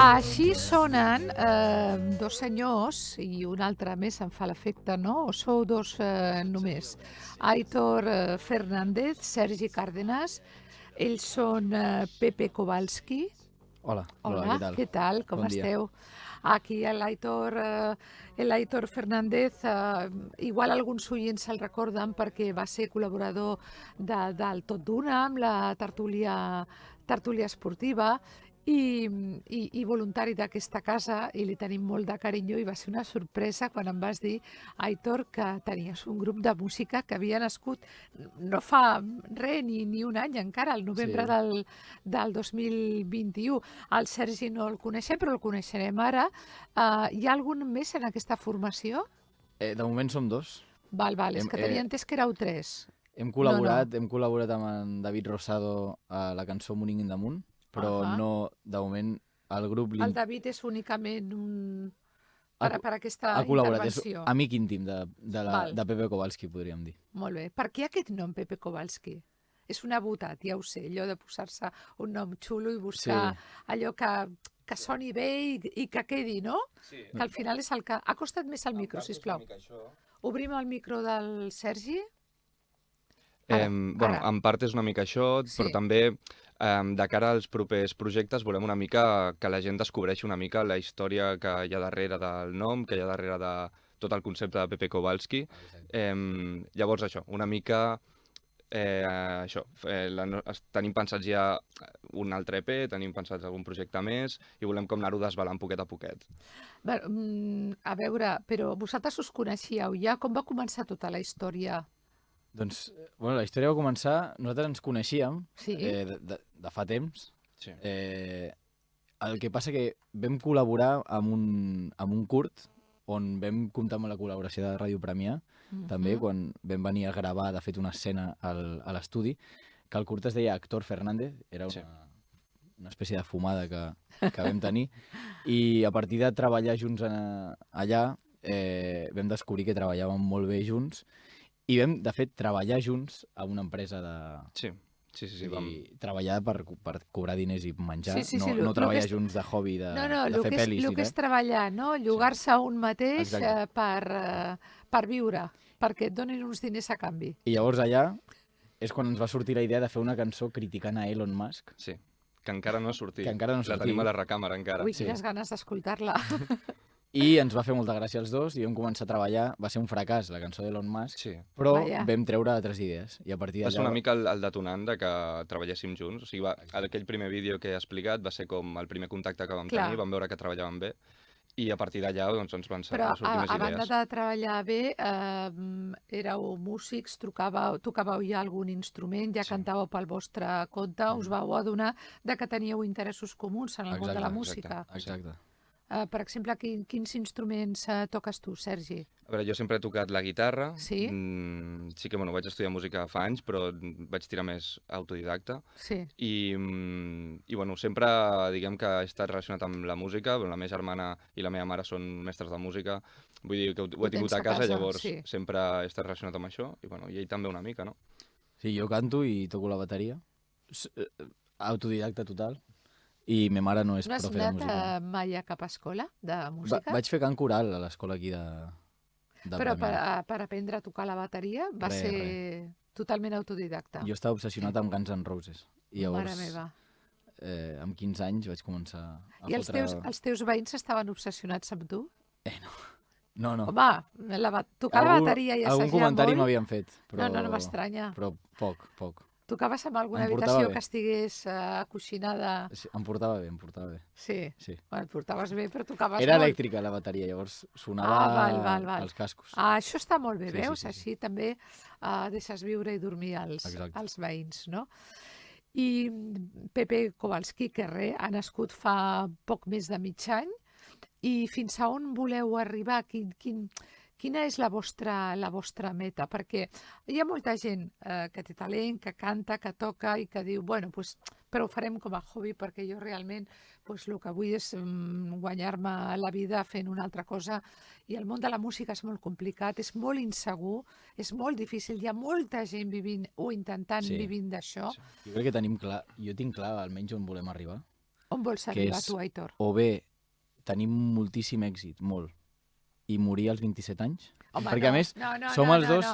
Així sonen dos senyors i un altre més em fa l'efecte, no? O sou dos només? Aitor Fernández, Sergi Cárdenas, ells són Pepe Kowalski. Hola, Hola, què tal? Com Bon dia. esteu? Aquí l'Aitor Fernández, igual alguns oients se'l recorden perquè va ser col·laborador del Tot d'Una amb la tertúlia esportiva i voluntari d'aquesta casa, i li tenim molt de carinyo, i va ser una sorpresa quan em vas dir, Aitor, que tenies un grup de música que havia nascut no fa res, ni un any encara, al novembre del 2021. El Sergi no el coneixem, però el coneixerem ara. Hi ha algun més en aquesta formació? De moment som dos. Val, és que tenia entès que éreu tres. Hem col·laborat amb en David Rosado a la cançó Morning in the Moon, però no, de moment, el grup... El David és únicament per aquesta ha col·laborat, intervenció. És amic íntim de Pepe Kowalski, podríem dir. Molt bé. Per què aquest nom, Pepe Kowalski? És una botat, ja ho sé, allò de posar-se un nom xulo i buscar allò que soni bé i que quedi, no? Sí. Que al final és el que... Acosta't més al micro, sisplau. Obrim el micro del Sergi. Bueno, en part és una mica això, però també de cara als propers projectes volem una mica que la gent descobreixi una mica la història que hi ha darrere del nom, que hi ha darrere de tot el concepte de Pepe Kowalski. Llavors això, una mica tenim pensats ja un altre EP, tenim pensats algun projecte més i volem com anar-ho desvelant poquet a poquet. A veure, però vosaltres us coneixíeu ja? Com va començar tota la història? Doncs, bueno, la història va començar... Nosaltres ens coneixíem de fa temps. Sí. El que passa que vam col·laborar amb un curt on vam comptar amb la col·laboració de Ràdio Premià, també, quan vam venir a gravar, de fet, una escena a l'estudi, que el curt es deia Actor Fernández, era una espècie de fumada que vam tenir, i a partir de treballar junts allà vam descobrir que treballàvem molt bé junts i vam, de fet, treballar junts a una empresa de... Sí. Treballar per cobrar diners i menjar, no treballar treballar junts de hobby, de fer pel·lis. El que és treballar, no? Llogar-se a un mateix per viure, perquè et donin uns diners a canvi. I llavors allà és quan ens va sortir la idea de fer una cançó criticant a Elon Musk. Sí, que encara no ha sortit. La tenim a la recàmera encara. Ui, quines ganes d'escoltar-la. I ens va fer molta gràcia els dos i vam començar a treballar. Va ser un fracàs, la cançó d'Elon Musk, però vam treure altres idees. I a partir va ser una mica el detonant de que treballéssim junts. O sigui, aquell primer vídeo que he explicat va ser com el primer contacte que vam tenir, vam veure que treballàvem bé i a partir d'allà doncs, ens van sortir més idees. Però a banda de treballar bé, éreu músics, tocàveu ja algun instrument, ja cantàveu pel vostre compte, us vau adonar que teníeu interessos comuns en el món de la música. Exacte. Per exemple, quins instruments toques tu, Sergi? A veure, jo sempre he tocat la guitarra. Sí? Sí que vaig estudiar música fa anys, però vaig tirar més autodidacta. Sí. I sempre, diguem que he estat relacionat amb la música. La meva germana i la meva mare són mestres de música. Vull dir que ho he tingut a casa, llavors sempre he estat relacionat amb això. I ell també una mica, no? Sí, jo canto i toco la bateria. Autodidacta total. I ma mare no és profe de música. No has anat mai a cap escola de música? Vaig fer cant coral a l'escola aquí de Però per aprendre a tocar la bateria va ser totalment autodidacta. Jo estava obsessionat amb Guns N' Roses. I llavors, mare meva. Amb 15 anys vaig començar a I els teus veïns estaven obsessionats amb tu? No. Home, tocar la bateria i assajar molt... Algun comentari m'havien fet, però... No m'estranya. Però poc. Tocaves en alguna habitació que estigués acoixinada? Em portava bé. Sí? Bueno, et portaves bé, però tocaves Era molt. elèctrica la bateria, llavors sonava als cascos. Això està molt bé, veus? Així també deixes viure i dormir als veïns, no? I Pepe Kowalski, que ha nascut fa poc més de mig any, i fins a on voleu arribar? Quina és la vostra meta? Perquè hi ha molta gent que té talent, que canta, que toca i que diu, bueno, però ho farem com a hobby perquè jo realment el que vull és guanyar-me la vida fent una altra cosa. I el món de la música és molt complicat, és molt insegur, és molt difícil. Hi ha molta gent vivint o intentant vivint d'això. Jo crec que tenim clar, jo tinc clar almenys on volem arribar. On vols que arribar és tu, Aitor? o bé tenim moltíssim èxit, molt, i morir als 27 anys. Home, Perquè a més som els dos...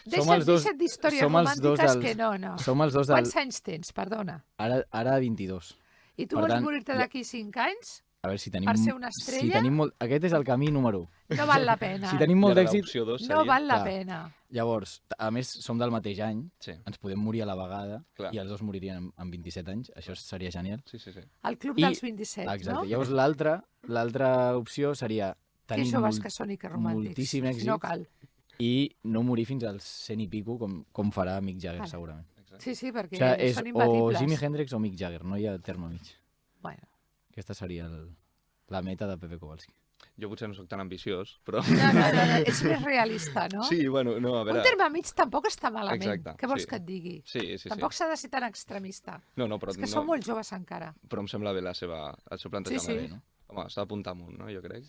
Deixa't d'històries romàntiques que no. Som els dos del... Quants anys tens, perdona? Ara 22. I tu Per vols tant, morir-te d'aquí 5 anys? A veure, si tenim... Per ser una estrella? Aquest és el camí número 1. No val la pena. Si tenim molt d'èxit... L'opció 2 No seria... val la Clar. pena. Llavors, a més, som del mateix any, Sí, ens podem morir a la vegada, Clar. i els dos moririen amb 27 anys, això seria genial. sí, sí. El club I- dels 27, Exacte. no? Llavors, l'altra opció seria Que tenir joves que són i que romàntics. moltíssim èxit No cal. i no morir fins als 100 i pico, com farà Mick Jagger, Vale. segurament. Exacte. Sí, sí, perquè O sigui, és són o imbatibles. Jimi Hendrix o Mick Jagger, no hi ha terme mig. Bueno. Aquesta seria la meta de Pepe Kowalski. Jo potser no sóc tan ambiciós, però... No, ets més realista, no? Sí, bueno, no, a veure... Un terme mig tampoc està malament. Exacte, Què vols sí. que et digui? Sí. Tampoc s'ha de ser tan extremista. No, però, És que no, som molt joves encara. però em sembla bé el seu plantejament. Sí, sí. No? Home, s'ha d'apuntar amunt, no? Jo crec.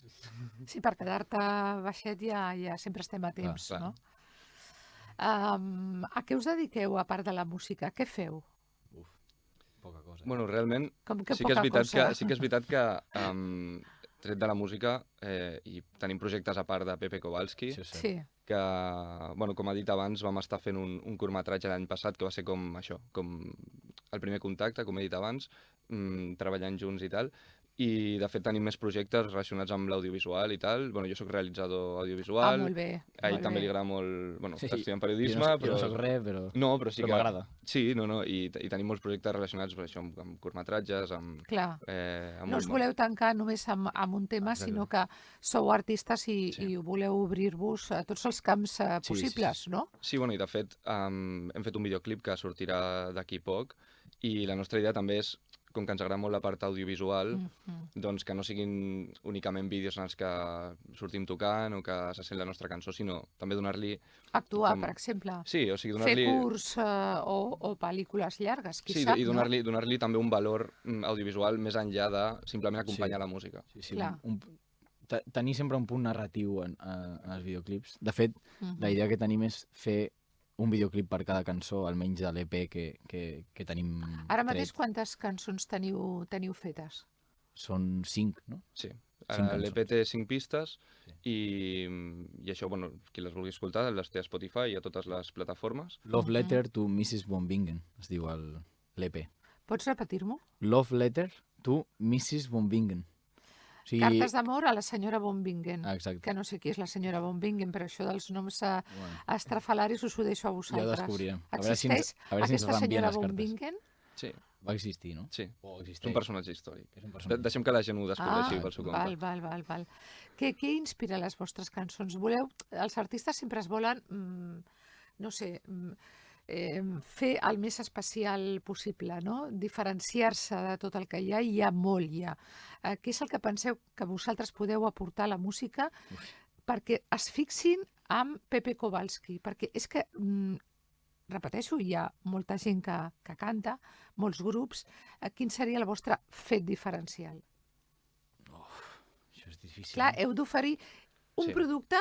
Sí, per quedar-te baixet ja sempre estem a temps, clar. no? A què us dediqueu, a part de la música? Què feu? Poca cosa. Bueno, realment, Com que sí que és poca veritat cosa. que, sí que és veritat que tret de la música, i tenim projectes a part de Pepe Kowalski, Això és cert. Sí, que, bueno, com ha dit abans, vam estar fent un curtmetratge l'any passat que va ser com això, com el primer contacte, com he dit abans, treballant junts i tal, i de fet tenim més projectes relacionats amb l'audiovisual i tal. Bueno, jo sóc realitzador audiovisual, molt bé. a ell molt també bé. li agrada molt... Bueno, Sí, està estudiant Jo periodisme, no soc res, però... No, però sí però que... m'agrada. Sí, no, i tenim molts projectes relacionats per això, amb curtmetratges, amb... Clar. amb No us voleu tancar només amb un tema, Exacte. sinó que sou artistes Sí. i voleu obrir-vos a tots els camps possibles, no? Sí, bueno, i de fet hem fet un videoclip que sortirà d'aquí poc i la nostra idea també és, com que ens agrada molt la part audiovisual, doncs que no siguin únicament vídeos en els que sortim tocant o que se sent la nostra cançó, sinó també donar-li... Actuar, Com- per exemple. Sí, o sigui, Fer donar-li... curs o pel·lícules llargues, qui Sí, sap, i donar-li també un valor audiovisual més enllà de simplement acompanyar Sí. la música. Sí, Clar. tenir sempre un punt narratiu en els videoclips. De fet, no? la idea que tenim és fer un videoclip per cada cançó, almenys de l'EP que tenim Ara mateix tret. quantes cançons teniu fetes? Són 5, no? Sí. Cinc L'EP cançons. té 5 pistes Sí. i això, bueno, qui les vulgui escoltar, les té a Spotify i a totes les plataformes. Love Letter to Mrs. Von Bingen, es diu l'EP. Pots repetir-m'ho? Love Letter to Mrs. Von Bingen. O sigui, Cartes d'amor a la senyora Von Bingen. Exacte. Que no sé qui és la senyora Von Bingen, però això dels noms Bueno, estrafalaris us ho deixo a ja ho vosaltres. descobrirem. Existeix a veure si ens aquesta reenvien senyora les Von cartes. Bingen? Sí, Va existir, no? sí. O És existeix. un personatge històric. És un personatge. Deixem que la gent ho descobreixi pel seu compte. Val. Què inspira les vostres cançons? Els artistes sempre es volen, no sé, fer el més especial possible, no? Diferenciar-se de tot el que hi ha molt ja. Què és el que penseu que vosaltres podeu aportar a la música perquè es fixin amb Pepe Kowalski? Perquè és que, repeteixo, hi ha molta gent que canta, molts grups. Quin seria el vostre fet diferencial? Això és difícil. Clar, heu d'oferir un Sí. producte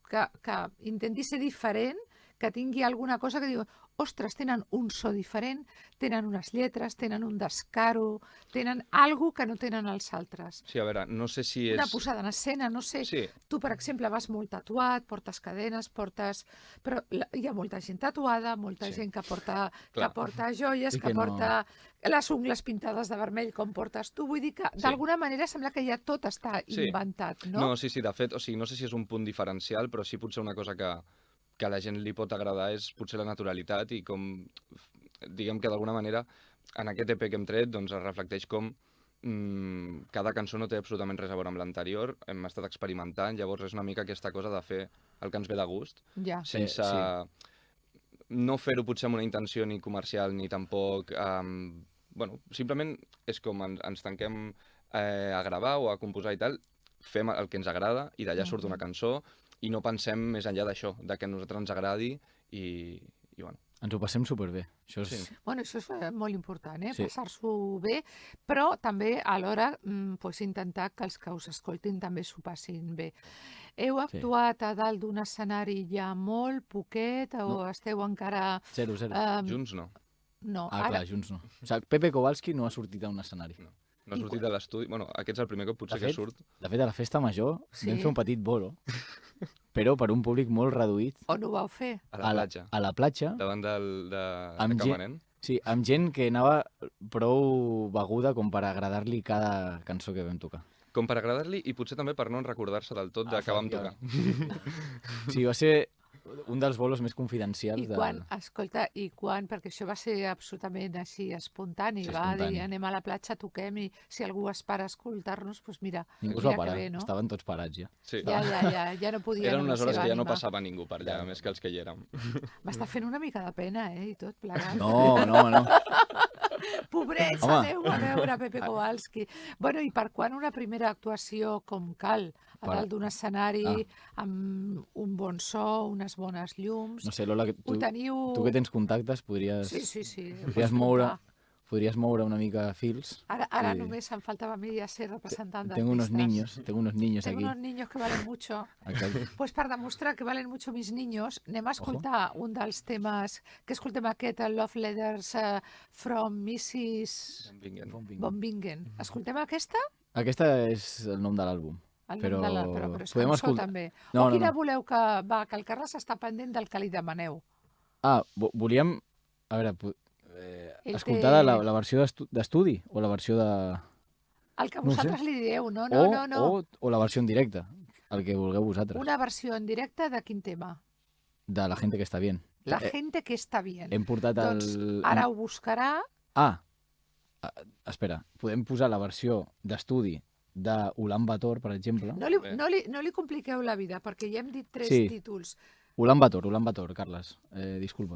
que intenti ser diferent, que tingui alguna cosa que diu, ostres, tenen un so diferent, tenen unes lletres, tenen un descaro, tenen alguna que no tenen els altres. Sí, a veure, no sé si és... Una posada en escena, no sé. Sí, Tu, per exemple, vas molt tatuat, portes cadenes, però hi ha molta gent tatuada, molta Sí. gent que porta Clar. joies, I que que no- porta les ungles pintades de vermell com portes tu. Vull dir que, Sí. d'alguna manera, sembla que ja tot està Sí. inventat, no? no, sí, de fet, o sigui, no sé si és un punt diferencial, però sí potser una cosa que a la gent li pot agradar és potser la naturalitat i com, diguem que d'alguna manera, en aquest EP que hem tret, doncs es reflecteix com cada cançó no té absolutament res a veure amb l'anterior, hem estat experimentant, llavors és una mica aquesta cosa de fer el que ens ve de gust, Ja. sense... sí. No fer-ho potser amb una intenció ni comercial ni tampoc... bueno, simplement és com ens tanquem a gravar o a composar i tal, fem el que ens agrada i d'allà surt una cançó i no pensem més enllà d'això, de que a nosaltres ens agradi i bueno. Ens ho passem superbé. Això és... Sí. Bueno, això és molt important, Sí. passar-s'ho bé, però també alhora pues, intentar que els que us escoltin també s'ho passin bé. Heu actuat a dalt d'un escenari ja molt poquet o No. esteu encara... 0. em, Junts no. no, Clar, junts no. O sigui, Pepe Kowalski no ha sortit a un escenari. No. No ha sortit de l'estudi. Bueno, aquest és el primer cop potser que surt. De fet, a la festa major Sí. vam fer un petit bolo, però per un públic molt reduït, On ho vau fer? A la platja. a la platja, Davant de Amb Camarén. sí, amb gent que anava prou beguda com per agradar-li cada cançó que vam tocar. Com per agradar-li i potser també per no recordar-se del tot de que vam tocar. Sí, va ser un dels bolos més confidencials. Perquè això va ser absolutament així espontani, Sí, va espontani. dir anem a la platja, toquem i si algú es para a escoltar-nos, doncs mira, Ningú es mira va parar, que bé, no? estaven tots parats ja. Sí. Ja no podia Eren amb la unes hores seva que ja no ànima. passava ningú per allà, més que els que hi érem. M'està fent una mica de pena, i tot plegat. No. Pobrets, Home. aneu a veure Pepe Kowalski. Bueno, i per quan una primera actuació com cal, a Per- dalt d'un escenari, amb un bon so, unes bones llums? No sé, Lola, Ho teniu... tu que tens contactes podries, Sí. podries moure una mica fils. Ara Sí. només em faltava a mi ja ser representant d'artistes. Tengo unos niños Tengo aquí. unos niños que valen mucho. Exacte. Pues per demostrar que valen mucho mis niños, anem a escoltar un dels temes que escoltem aquest, el Love Letters from Mrs. Von Bingen. Escoltem aquesta? Aquesta és el nom de l'àlbum. El Però nom de però és podem cançó escoltar- també. No, o no, quina no. voleu que... Va, que el Carles està pendent del que li demaneu. Volíem... A veure, Ell escoltar té- la versió d'estudi o la versió de... El que No ho sé. vosaltres li dieu, no. O la versió en directe, el que vulgueu vosaltres. Una versió en directe de quin tema? De la gente que està bien. La gente que està bien. Hem portat el... Doncs ara ho buscarà. Espera, podem posar la versió d'estudi d'Ulan Bator, per exemple. No li compliqueu la vida, perquè ja hem dit 3 Sí. títols. Ulan Bator, Carles. Disculpa.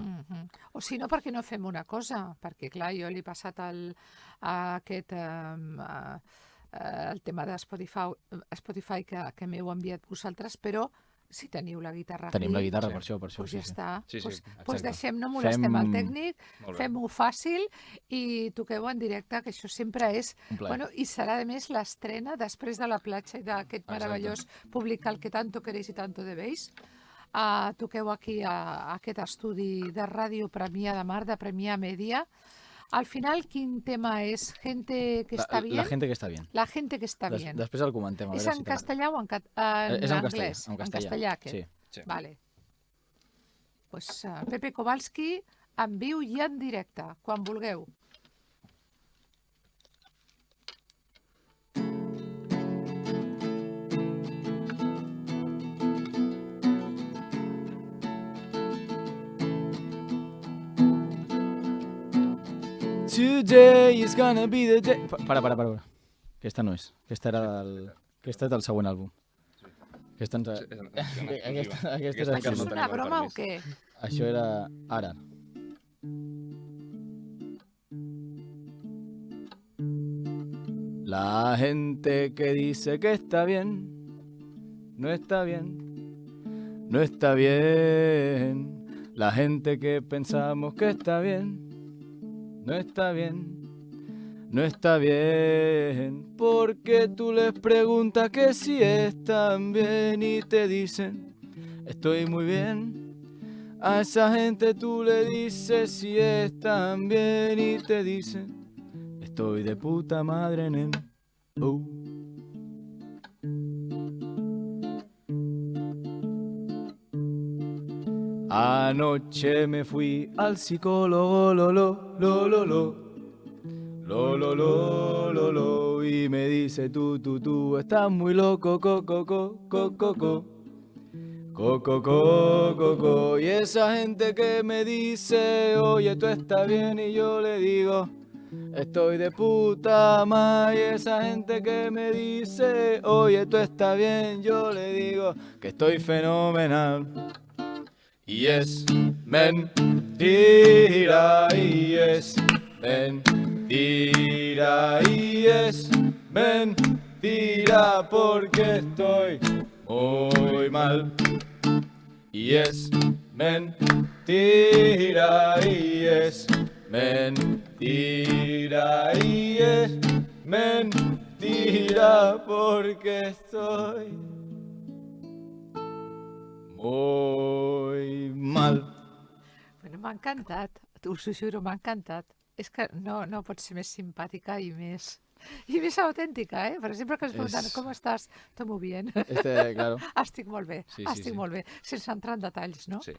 O si no, perquè no fem una cosa? Perquè, clar, jo li he passat el tema de Spotify que m'heu enviat vosaltres, però si teniu la guitarra aquí... Tenim la guitarra, Sí. per això. Doncs Sí, ja està. Sí, Doncs exacte. deixem, no molestem el tècnic, Molt bé. fem-ho fàcil i toqueu en directe, que això sempre és... Un plaer. Bueno, i serà, a més, l'estrena després de la platja i d'aquest meravellós públic al que tanto queréis i tanto debéis. Toqueu aquí a aquest estudi de ràdio Premià de Mar, de Premià Media. Al final, quin tema és? Gente que està bien? La gente que està bien. La gente que està bien. Després el comentem. A És veure en si t'agrada. castellà o en És en anglès? castellà. En castellà, aquest. Sí. Sí. Vale. Pues, Pepe Kowalski, en viu i en directe, quan vulgueu. Today is gonna be the day... Para. Aquesta no és. Aquesta és del següent àlbum. Aquesta ens... Aquesta és encara Això és no una tenim el broma o permís. què? Això era ara. La gente que dice que está bien, no está bien, no está bien. La gente que pensamos que está bien, no está bien, no está bien. Porque tú les preguntas que si están bien y te dicen, estoy muy bien. A esa gente tú le dices si están bien y te dicen, estoy de puta madre, nen. Anoche me fui al psicólogo, y me dice tú, estás muy loco, y esa gente que me dice, oye, tú estás bien, y yo le digo, estoy de puta madre. Y esa gente que me dice, oye, tú estás bien, yo le digo que estoy fenomenal. Y es mentira, y es mentira, y es mentira, porque estoy muy mal. Y es mentira, y es mentira, y es mentira, porque estoy muy mal. Bueno, m'ha encantat, us ho juro, m'ha encantat. És que no pot ser més simpàtica i més I més autèntica, Per exemple, que ens pregunten, com estàs? Tot molt bé. Claro. Estic molt bé, Sí, estic molt bé. Sense entrar en detalls, no? Sí.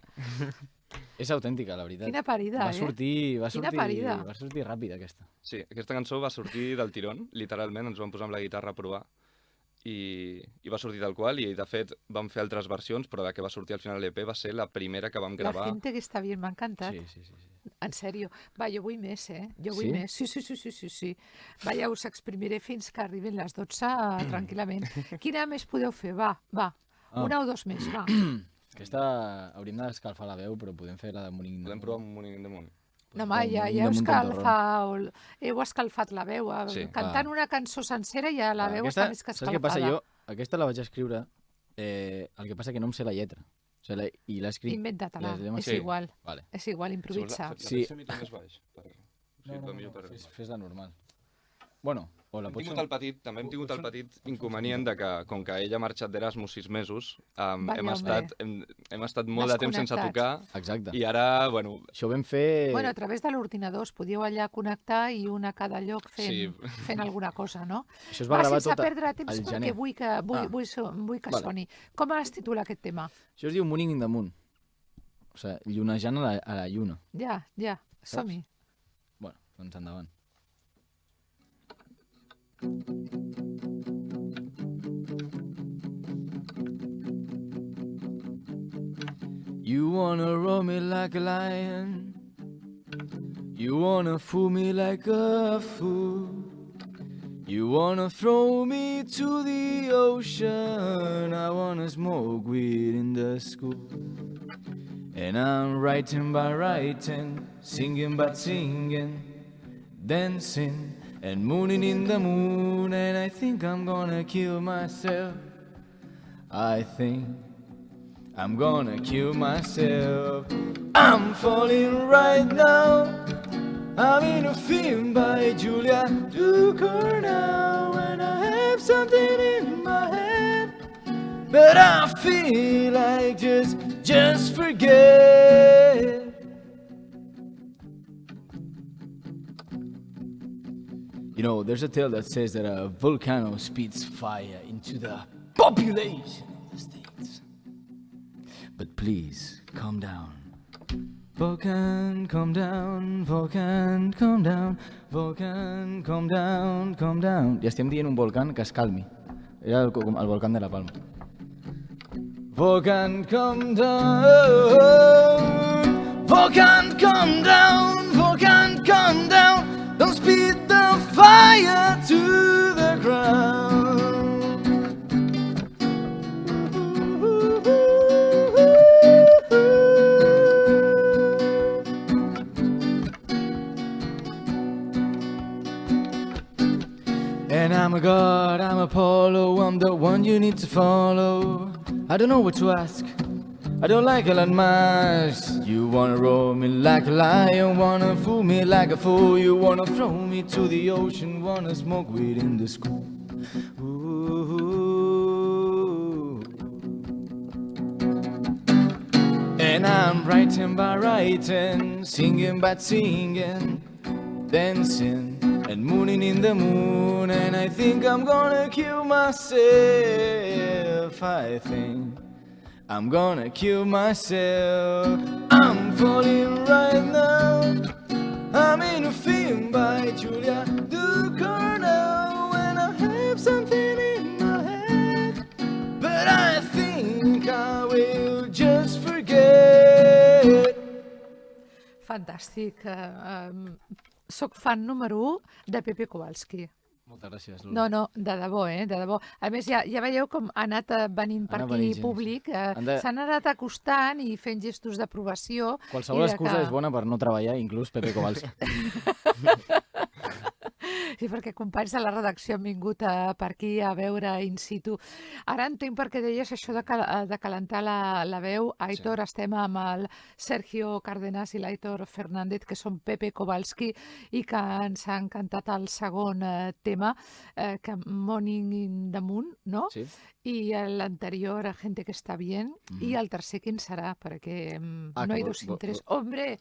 És autèntica, la veritat. Quina parida, va sortir ràpid, aquesta. Sí, aquesta cançó va sortir del tirón, literalment, ens vam posar amb la guitarra a provar i va sortir tal qual, i de fet vam fer altres versions, però la que va sortir al final de l'EP va ser la primera que vam gravar. La gente que està bien, m'ha encantat. Sí. En sèrio. Va, jo vull més, Jo vull Sí? més. Sí. Va, ja us exprimiré fins que arribin les 12 tranquil·lament. Quina més podeu fer? Va. Una o dos més, va. Aquesta hauríem d'escalfar la veu, però podem fer la de Morning in the Podem Moon. provar amb Morning in the Moon. No, home, ja heu escalfat la veu. Sí, Cantant una cançó sencera ja la veu està més que Saps què passa? escalfada. Aquesta la vaig escriure, el que passa que no em sé la lletra. O sigui, i l'he escrit... Inventa-te-la, és Sí. igual. Vale. És igual, improvisa. Sí. La mica més baix. Fes-la normal. Bueno, o la pots... També hem tingut el petit inconvenient de que, com que ell ha marxat d'Erasmus 6 mesos, hem estat molt de temps sense tocar, Exacte. i ara, bueno... Això ho vam fer... Bueno, a través de l'ordinador us podíeu allà connectar i una a cada lloc fent alguna cosa, no? Això es va gravar sense tot perdre temps, al perquè gener. vull que soni. Com es titula aquest tema? Això es diu Morning in the Moon. O sigui, llunejant a la lluna. Ja, som-hi. Bueno, doncs endavant. You wanna roar me like a lion. You wanna fool me like a fool. You wanna throw me to the ocean. I wanna smoke weed in the school. And I'm writing by writing, singing by singing, dancing and mooning in the moon. And I think I'm gonna kill myself. I think I'm gonna kill myself. I'm falling right now. I'm in a film by Julia Ducournau, and I have something in my head, but I feel like just forget. You know, there's a tale that says that a volcano spits fire into the population of the States. But please, calm down. Volcan, calm down, volcan, calm down, volcan, calm down, calm down. I estem dient un volcán que es calmi. Era el volcán de la Palma. Volcan, calm down, volcan, calm down, volcan, calm down. Don't spit the fire to the ground. And I'm a god, I'm Apollo, I'm the one you need to follow. I don't know what to ask, I don't like Elon Musk. You wanna roll me like a lion, wanna fool me like a fool. You wanna throw me to the ocean, wanna smoke weed in the school. Ooh. And I'm writing by writing, singing by singing, dancing and mooning in the moon. And I think I'm gonna kill myself. I think I'm gonna kill myself. I'm falling right now. I'm in a film by Julia Ducournau, and I have something in my head, but I think I will just forget. Fantàstic. Soc fan número 1 de Pepe Kowalski. Moltes gràcies, Lola. No, de debò, de debò. A més, ja veieu com ha anat venint per aquí públic. S'han anat acostant i fent gestos d'aprovació. Qualsevol excusa és bona per no treballar, inclús Pepe Kowalski. Sí, perquè companys de la redacció han vingut per aquí a veure in situ. Ara entenc per què deies això de calentar la veu. Aitor, estem amb el Sergio Cárdenas i l'Aitor Fernández, que són Pepe Kowalski, i que ens han cantat el segon tema, que Morning in the Moon, no? Sí. I l'anterior, Gente que està bien. I el tercer, quin serà? Perquè no hi dos sin tres. Hombre,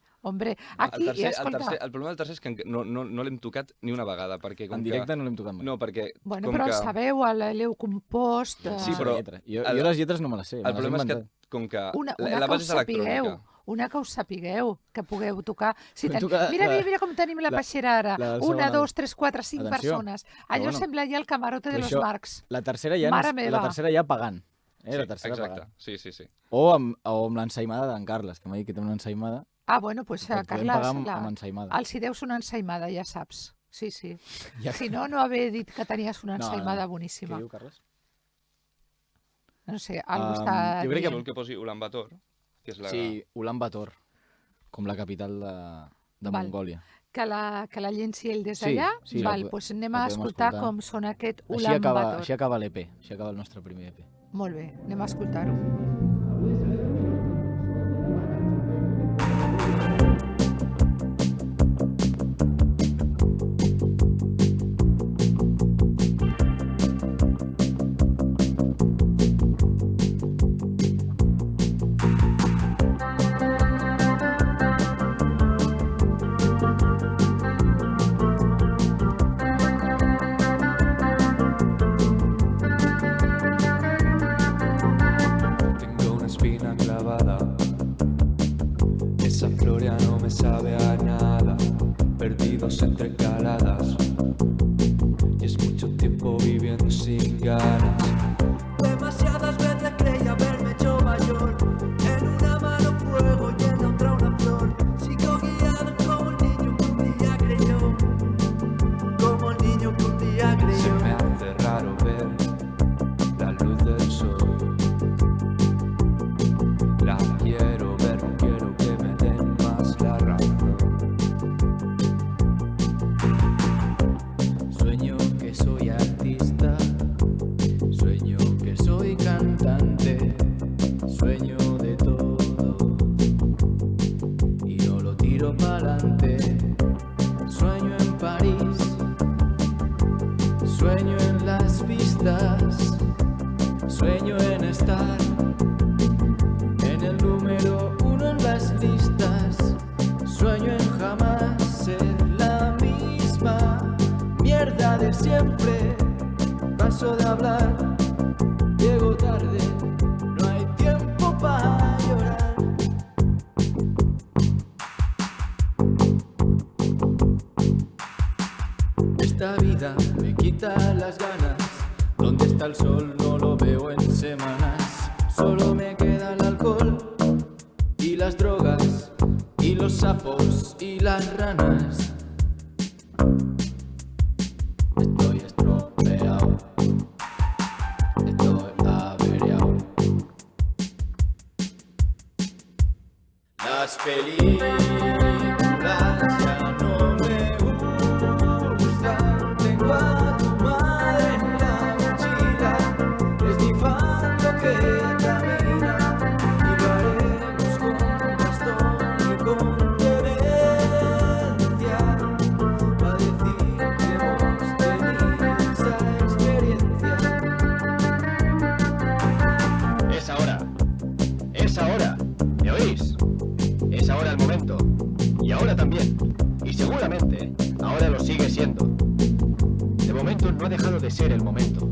aquí, i escolta... El problema del tercer és que no l'hem tocat ni una vegada, perquè perquè com En directe no l'hem tocat mai. No, perquè Bueno, com però que... el sabeu, l'heu compost... Sí, però- La lletra. Jo les lletres no me les sé. El problema és que com que Una la que base us és electrònica. sapigueu, una que us sapigueu, que pugueu tocar. Si Podem ten... tocar Mira com tenim la peixera ara. la del Una, segon, 2, 3, 4, 5 Atenció. persones. Allò bueno. sembla ja el camarote de Però los això- Marx. La tercera ja, Mare meva. la tercera ja pagant. Sí, La tercera exacte. pagant. Sí. O amb l'ensaïmada d'en Carles, que m'ha dit que té una ensaïmada. Ah, bueno, doncs, Podem Carles, pagar amb ensaïmada. els hi deus una ensaïmada, ja saps. Sí. Ja Si no, no haver dit que tenies una No, ensaïmada Què boníssima. diu, Carles? No sé, algú està jo crec que dient. Vol que posi Ulan Bator, que és la... Sí, Ulan Bator, com la capital de Val. Mongòlia. Que la llenci ell des Sí, d'allà? sí, Val, la doncs anem la a podem escoltar escoltar. com sona aquest Així Ulan acaba, Bator. així acaba l'EP, així acaba el nostre primer EP. Molt bé, anem a escoltar-ho. Tengo una espina clavada, esa flor ya no me sabe a nada, perdidos entre caladas, y es mucho tiempo viviendo sin ganas. Demasiadas veces creí haberme hecho mayor. En una mano fuego y en la otra una flor. Sigo guiado como el niño que un día creyó. Como el niño que un día Se creyó. me hace raro ver la luz del sol. La quiero ver, no quiero que me den más la razón. Sueño que soy artista, sueño que soy cantante, sueño de todo y no lo tiro pa'lante. Sueño en París, sueño en las vistas, sueño en estar en el número 1 en las listas. Sueño en jamás ser la misma mierda de siempre. Paso de hablar, llego tarde, no hay tiempo para llorar. Esta vida me quita las ganas. ¿Dónde está el sol? No lo veo en semanas. Solo me queda el alcohol y las drogas y los sapos y las ranas. Estoy estropeado, estoy averiado. Las películas ya no me gustan. Tengo a tu madre en la mochila. Es mi fan lo que camina. Y lo haremos con bastón y con demencia. Pa' decir que hemos tenido esa experiencia. Es ahora, ¿me oís? Es ahora el momento, y ahora también, y seguramente ahora lo sigue siendo. De momento no ha dejado de ser el momento,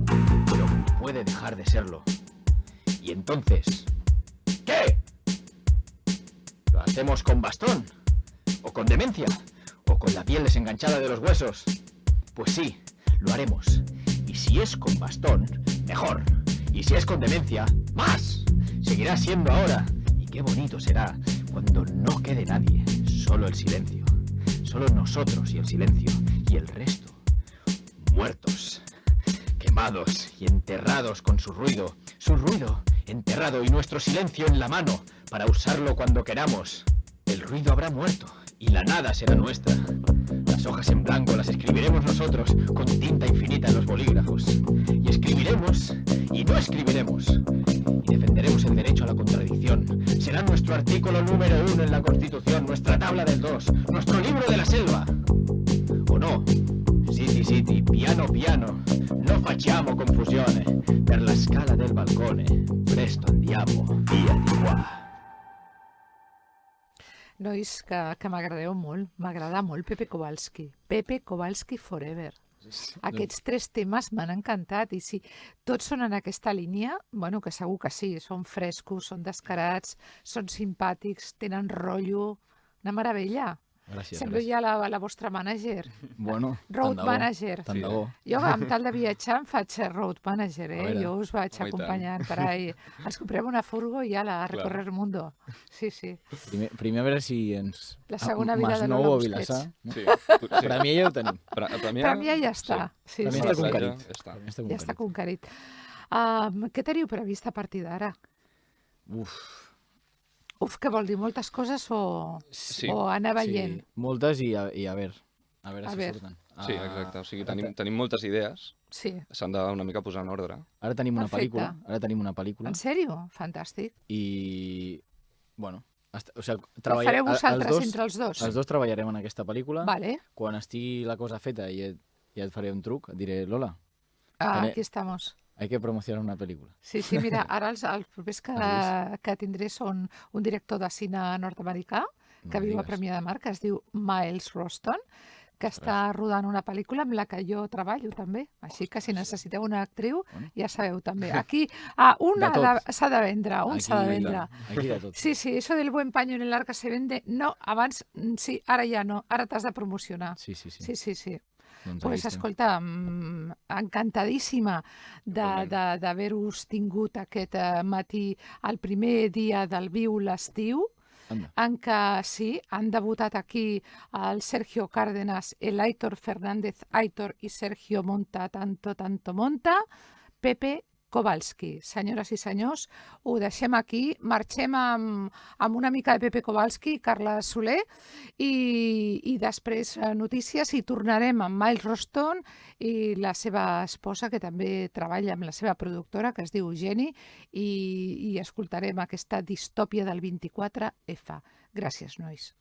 pero puede dejar de serlo. Y entonces, ¿qué? ¿Lo hacemos con bastón? ¿O con demencia? ¿O con la piel desenganchada de los huesos? Pues sí, lo haremos. Y si es con bastón, mejor. Y si es con demencia, más. Seguirá siendo ahora. Y qué bonito será cuando no quede nadie, solo el silencio. Solo nosotros y el silencio. Y el resto, muertos, quemados y enterrados con su ruido. Su ruido enterrado y nuestro silencio en la mano para usarlo cuando queramos. El ruido habrá muerto y la nada será nuestra. Las hojas en blanco las escribiremos nosotros con tinta infinita en los bolígrafos. Y escribiremos y no escribiremos. Y defenderemos el derecho a la contradicción. Será nuestro artículo número 1 en la Constitución, nuestra tabla del 2, nuestro libro de la selva. ¿O no? Siti, siti, piano, piano. No facciamo confusione. Per la scala del balcone. Presto andiamo, via di qua. Nois, que m'agradeu molt, m'agrada molt Pepe Kowalski. Pepe Kowalski forever. Aquests 3 temes m'han encantat i si tots són en aquesta línia, bueno, que segur que sí, són frescos, són descarats, són simpàtics, tenen rotllo, una meravella. Gràcies. Semblo ja la vostra manager, Bueno, road tant de bo, manager. Tant de bo. Jo amb tal de viatjar em faig road manager, A veure, jo us vaig home, i tant. acompanyant per ahí. Ens comprem una furgo i ala, a recorrer el mundo. Sí, sí. Primer a veure si ens... La segona vida de Masnou Lola o Busquets. Vilassar. No? Sí. Premià ja ho tenim. Premià ja està. Sí, Premià sí, està sí. conquerit. Ja està. Premià està Ja està conquerit. conquerit. Què teniu previst a partir d'ara? Uf, Què vol dir? Moltes coses Sí. o anar veient? sí, moltes i a veure. A veure A si veure. surten. Sí, exacte. O sigui, tenim moltes idees, Sí. s'han de una mica posar en ordre. Ara tenim una Perfecte. pel·lícula. Ara tenim una pel·lícula. En sèrio? Fantàstic. I, bueno, o sigui, La fareu els vosaltres dos- entre els dos? Els dos treballarem en aquesta pel·lícula. Vale. Quan estigui la cosa feta ja et faré un truc, et diré, Lola, Ah, Vale. aquí estamos. hay que promocionar una pel·lícula. Sí, sí, mira, ara els propers que tindré són un director de cine nord-americà que No viu a digues. Premià de Mar, que es diu Miles Roston, que està rodant una pel·lícula amb la que jo treballo també. Així que si necessiteu una actriu, Bueno. ja sabeu també. Aquí una De tot. s'ha de vendre, un s'ha de vendre. Aquí de tot. Sí, sí, eso del buen paño en el arca se vende. No, abans, sí, ara ja no. Ara t'has de promocionar. Sí, sí, sí. Sí, sí, sí. Doncs Pues, aquí estem. escolta, encantadíssima Igualment. d'haver-vos tingut aquest matí, el primer dia del Viu l'Estiu, Anda. en què sí, han debutat aquí el Sergio Cárdenas, el Aitor Fernández Aitor i Sergio Monta, tanto monta, Pepe Kowalski. Senyores i senyors, ho deixem aquí, marxem amb una mica de Pepe Kowalski, Carla Soler, i després notícies i tornarem amb Miles Roston i la seva esposa, que també treballa amb la seva productora, que es diu Jenny, i escoltarem aquesta distòpia del 24F. Gràcies, nois.